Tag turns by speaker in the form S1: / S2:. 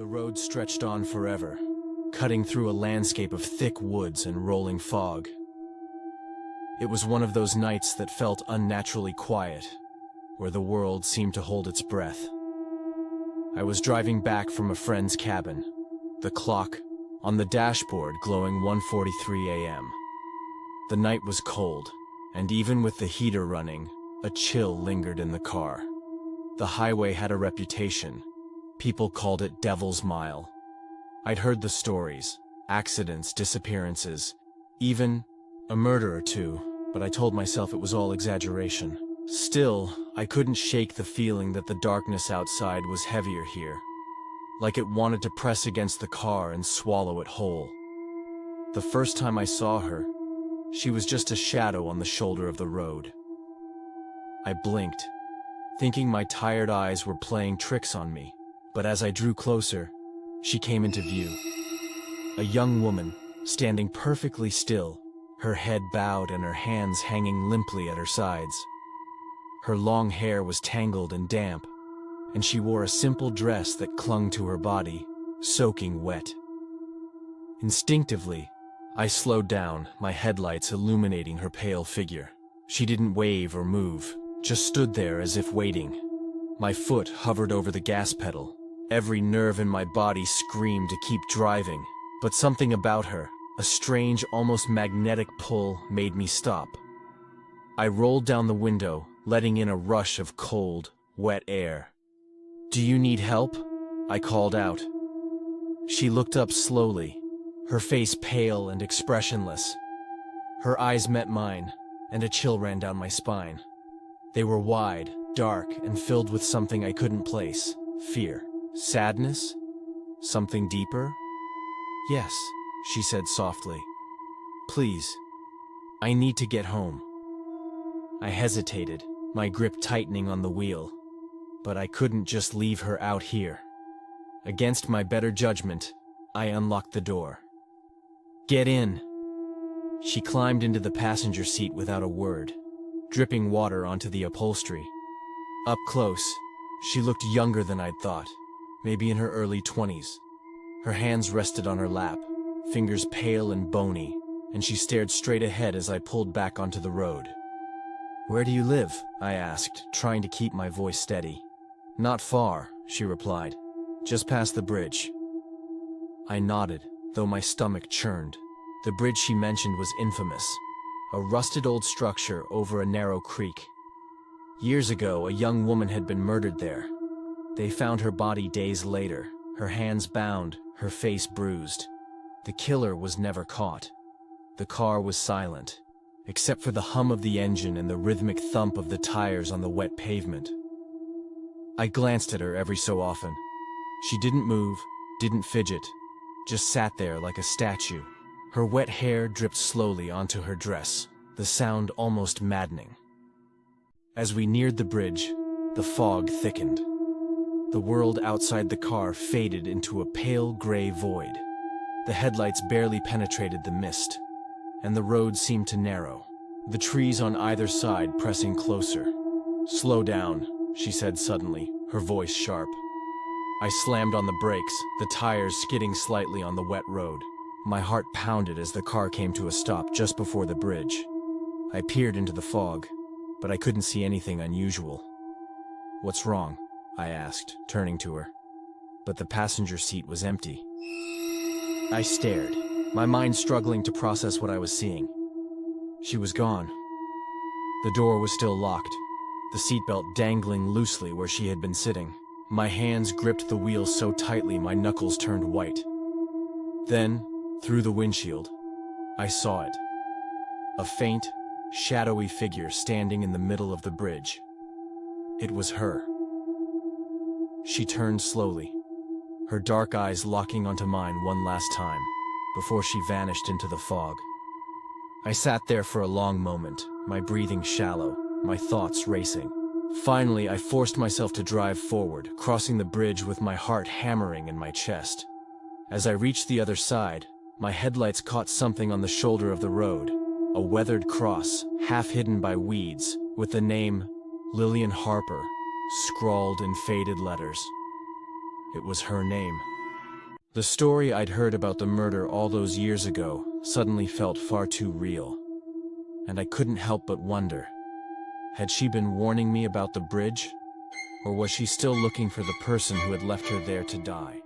S1: The road stretched on forever, cutting through a landscape of thick woods and rolling fog. It was one of those nights that felt unnaturally quiet, where the world seemed to hold its breath. I was driving back from a friend's cabin, the clock on the dashboard glowing 1:43 a.m. The night was cold, and even with the heater running, a chill lingered in the car. The highway had a reputation. People called it Devil's Mile. I'd heard the stories, accidents, disappearances, even a murder or two, but I told myself it was all exaggeration. Still, I couldn't shake the feeling that the darkness outside was heavier here, like it wanted to press against the car and swallow it whole. The first time I saw her, she was just a shadow on the shoulder of the road. I blinked, thinking my tired eyes were playing tricks on me, but as I drew closer, she came into view. A young woman, standing perfectly still, her head bowed and her hands hanging limply at her sides. Her long hair was tangled and damp, and she wore a simple dress that clung to her body, soaking wet. Instinctively, I slowed down, my headlights illuminating her pale figure. She didn't wave or move, just stood there as if waiting. My foot hovered over the gas pedal. Every nerve in my body screamed to keep driving, but something about her, a strange, almost magnetic pull, made me stop. I rolled down the window, letting in a rush of cold, wet air. "Do you need help?" I called out. She looked up slowly, her face pale and expressionless. Her eyes met mine, and a chill ran down my spine. They were wide, dark, and filled with something I couldn't place. Fear. Sadness? Something deeper? "Yes," she said softly. "Please. I need to get home." I hesitated, my grip tightening on the wheel. But I couldn't just leave her out here. Against my better judgment, I unlocked the door. "Get in." She climbed into the passenger seat without a word, dripping water onto the upholstery. Up close, she looked younger than I'd thought, maybe in her early 20s. Her hands rested on her lap, fingers pale and bony, and she stared straight ahead as I pulled back onto the road. "Where do you live?" I asked, trying to keep my voice steady. "Not far," she replied. "Just past the bridge." I nodded, though my stomach churned. The bridge she mentioned was infamous, a rusted old structure over a narrow creek. Years ago, a young woman had been murdered there. They found her body days later, her hands bound, her face bruised. The killer was never caught. The car was silent, except for the hum of the engine and the rhythmic thump of the tires on the wet pavement. I glanced at her every so often. She didn't move, didn't fidget, just sat there like a statue. Her wet hair dripped slowly onto her dress, the sound almost maddening. As we neared the bridge, the fog thickened. The world outside the car faded into a pale gray void. The headlights barely penetrated the mist, and the road seemed to narrow, the trees on either side pressing closer. "Slow down," she said suddenly, her voice sharp. I slammed on the brakes, the tires skidding slightly on the wet road. My heart pounded as the car came to a stop just before the bridge. I peered into the fog, but I couldn't see anything unusual. "What's wrong?" I asked, turning to her. But the passenger seat was empty. I stared, my mind struggling to process what I was seeing. She was gone. The door was still locked, the seatbelt dangling loosely where she had been sitting. My hands gripped the wheel so tightly my knuckles turned white. Then, through the windshield, I saw it. A faint, shadowy figure standing in the middle of the bridge. It was her. She turned slowly, her dark eyes locking onto mine one last time, before she vanished into the fog. I sat there for a long moment, my breathing shallow, my thoughts racing. Finally, I forced myself to drive forward, crossing the bridge with my heart hammering in my chest. As I reached the other side, my headlights caught something on the shoulder of the road, a weathered cross, half hidden by weeds, with the name Lillian Harper scrawled in faded letters. It was her name. The story I'd heard about the murder all those years ago suddenly felt far too real. And I couldn't help but wonder, had she been warning me about the bridge? Or was she still looking for the person who had left her there to die?